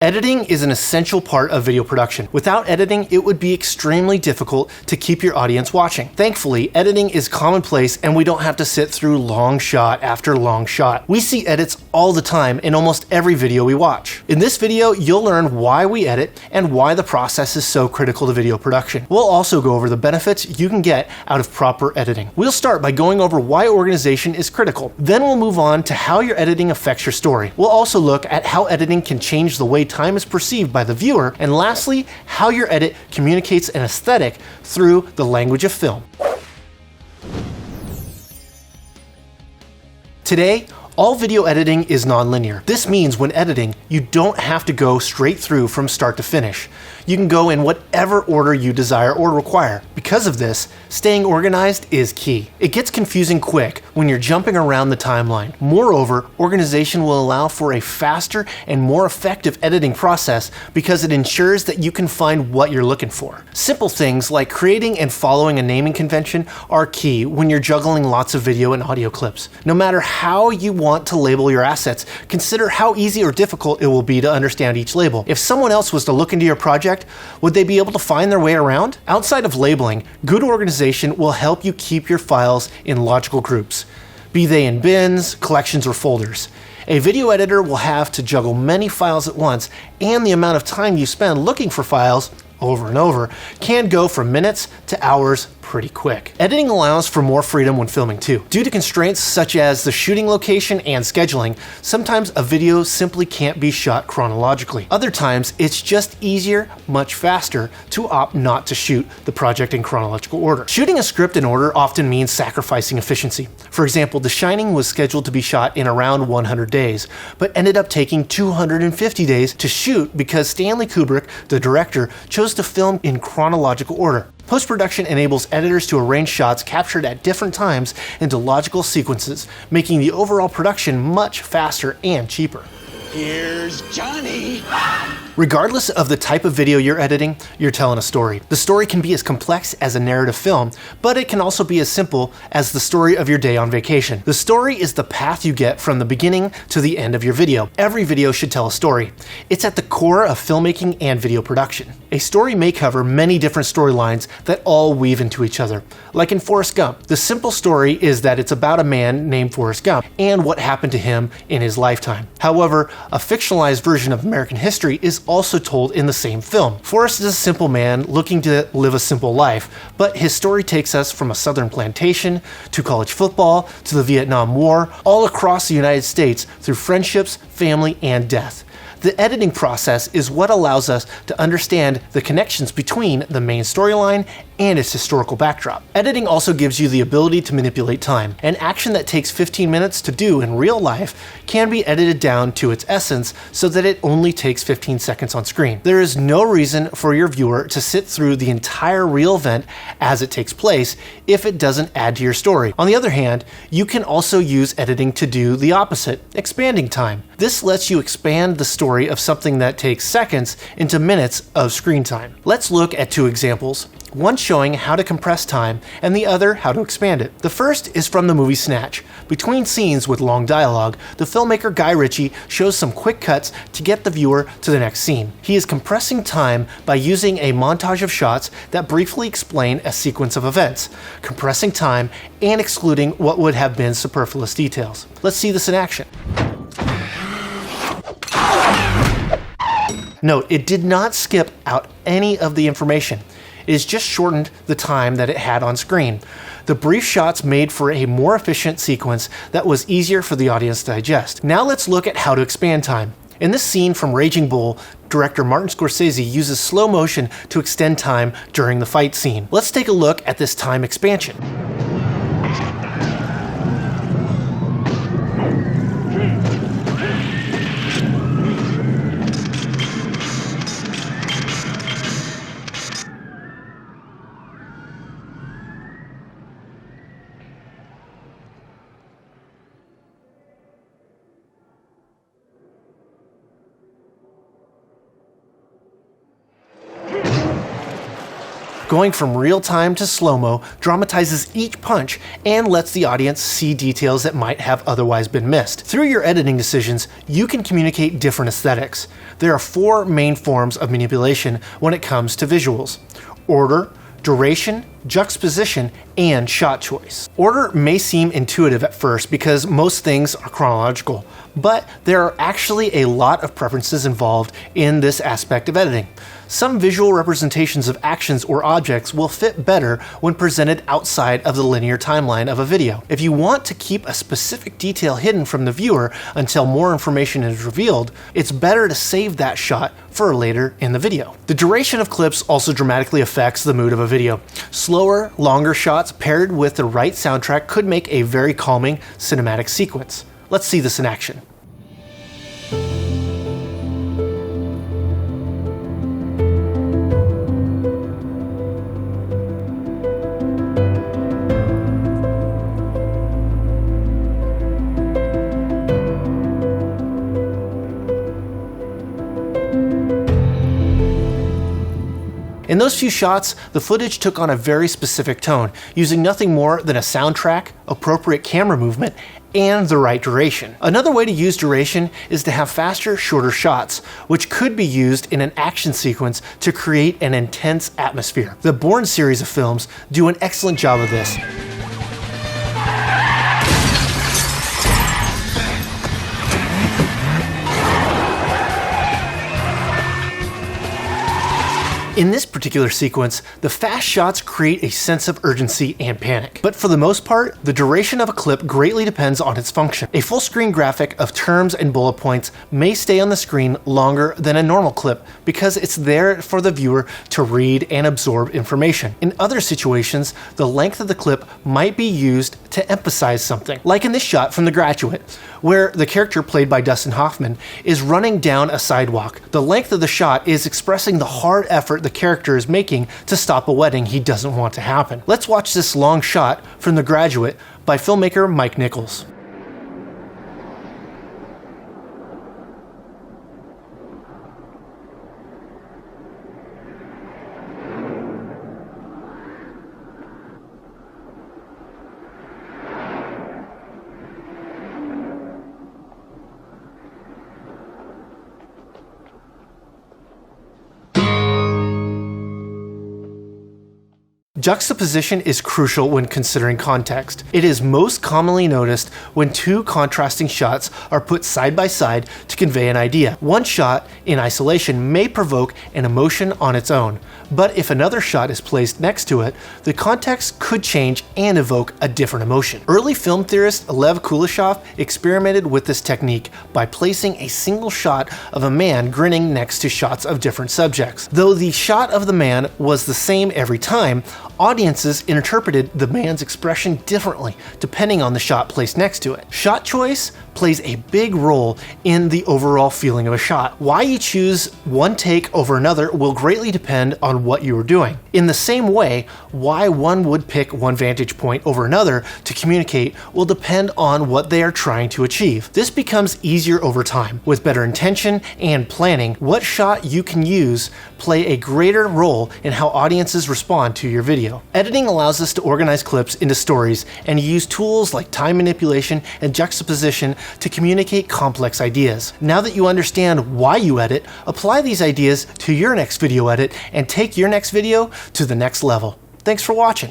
Editing is an essential part of video production. Without editing, it would be extremely difficult to keep your audience watching. Thankfully, editing is commonplace and we don't have to sit through long shot after long shot. We see edits all the time in almost every video we watch. In this video, you'll learn why we edit and why the process is so critical to video production. We'll also go over the benefits you can get out of proper editing. We'll start by going over why organization is critical. Then we'll move on to how your editing affects your story. We'll also look at how editing can change the way time is perceived by the viewer, and lastly, how your edit communicates an aesthetic through the language of film. Today, all video editing is non-linear. This means when editing, you don't have to go straight through from start to finish. You can go in whatever order you desire or require. Because of this, staying organized is key. It gets confusing quick when you're jumping around the timeline. Moreover, organization will allow for a faster and more effective editing process because it ensures that you can find what you're looking for. Simple things like creating and following a naming convention are key when you're juggling lots of video and audio clips. No matter how you want to label your assets, consider how easy or difficult it will be to understand each label. If someone else was to look into your project, would they be able to find their way around? Outside of labeling, good organization will help you keep your files in logical groups, be they in bins, collections, or folders. A video editor will have to juggle many files at once, and the amount of time you spend looking for files over and over can go from minutes to hours pretty quick. Editing allows for more freedom when filming too. Due to constraints such as the shooting location and scheduling, sometimes a video simply can't be shot chronologically. Other times, it's just easier, much faster, to opt not to shoot the project in chronological order. Shooting a script in order often means sacrificing efficiency. For example, The Shining was scheduled to be shot in around 100 days, but ended up taking 250 days to shoot because Stanley Kubrick, the director, chose to film in chronological order. Post-production enables editors to arrange shots captured at different times into logical sequences, making the overall production much faster and cheaper. Here's Johnny! Regardless of the type of video you're editing, you're telling a story. The story can be as complex as a narrative film, but it can also be as simple as the story of your day on vacation. The story is the path you get from the beginning to the end of your video. Every video should tell a story. It's at the core of filmmaking and video production. A story may cover many different storylines that all weave into each other. Like in Forrest Gump, the simple story is that it's about a man named Forrest Gump and what happened to him in his lifetime. However, a fictionalized version of American history is also told in the same film. Forrest is a simple man looking to live a simple life, but his story takes us from a southern plantation to college football to the Vietnam War, all across the United States through friendships, family, and death. The editing process is what allows us to understand the connections between the main storyline and its historical backdrop. Editing also gives you the ability to manipulate time. An action that takes 15 minutes to do in real life can be edited down to its essence so that it only takes 15 seconds on screen. There is no reason for your viewer to sit through the entire real event as it takes place if it doesn't add to your story. On the other hand, you can also use editing to do the opposite, expanding time. This lets you expand the story of something that takes seconds into minutes of screen time. Let's look at two examples. One showing how to compress time, and the other how to expand it. The first is from the movie Snatch. Between scenes with long dialogue, the filmmaker Guy Ritchie shows some quick cuts to get the viewer to the next scene. He is compressing time by using a montage of shots that briefly explain a sequence of events, compressing time and excluding what would have been superfluous details. Let's see this in action. Note, it did not skip out any of the information. It has just shortened the time that it had on screen. The brief shots made for a more efficient sequence that was easier for the audience to digest. Now let's look at how to expand time. In this scene from Raging Bull, director Martin Scorsese uses slow motion to extend time during the fight scene. Let's take a look at this time expansion. Going from real time to slow-mo dramatizes each punch and lets the audience see details that might have otherwise been missed. Through your editing decisions, you can communicate different aesthetics. There are 4 main forms of manipulation when it comes to visuals: order, duration, juxtaposition, and shot choice. Order may seem intuitive at first because most things are chronological, but there are actually a lot of preferences involved in this aspect of editing. Some visual representations of actions or objects will fit better when presented outside of the linear timeline of a video. If you want to keep a specific detail hidden from the viewer until more information is revealed, it's better to save that shot for later in the video. The duration of clips also dramatically affects the mood of a video. Slower, longer shots paired with the right soundtrack could make a very calming cinematic sequence. Let's see this in action. In those few shots, the footage took on a very specific tone, using nothing more than a soundtrack, appropriate camera movement, and the right duration. Another way to use duration is to have faster, shorter shots, which could be used in an action sequence to create an intense atmosphere. The Bourne series of films do an excellent job of this. In this particular sequence, the fast shots create a sense of urgency and panic. But for the most part, the duration of a clip greatly depends on its function. A full screen graphic of terms and bullet points may stay on the screen longer than a normal clip because it's there for the viewer to read and absorb information. In other situations, the length of the clip might be used to emphasize something, like in this shot from The Graduate, where the character played by Dustin Hoffman is running down a sidewalk. The length of the shot is expressing the hard effort the character is making to stop a wedding he doesn't want to happen. Let's watch this long shot from The Graduate by filmmaker Mike Nichols. Juxtaposition is crucial when considering context. It is most commonly noticed when 2 contrasting shots are put side by side to convey an idea. One shot in isolation may provoke an emotion on its own, but if another shot is placed next to it, the context could change and evoke a different emotion. Early film theorist Lev Kuleshov experimented with this technique by placing a single shot of a man grinning next to shots of different subjects. Though the shot of the man was the same every time, audiences interpreted the man's expression differently depending on the shot placed next to it. Shot choice plays a big role in the overall feeling of a shot. Why you choose one take over another will greatly depend on what you are doing. In the same way, why one would pick one vantage point over another to communicate will depend on what they are trying to achieve. This becomes easier over time. With better intention and planning, what shot you can use play a greater role in how audiences respond to your video. Editing allows us to organize clips into stories and use tools like time manipulation and juxtaposition to communicate complex ideas. Now that you understand why you edit, apply these ideas to your next video edit and take your next video to the next level. Thanks for watching.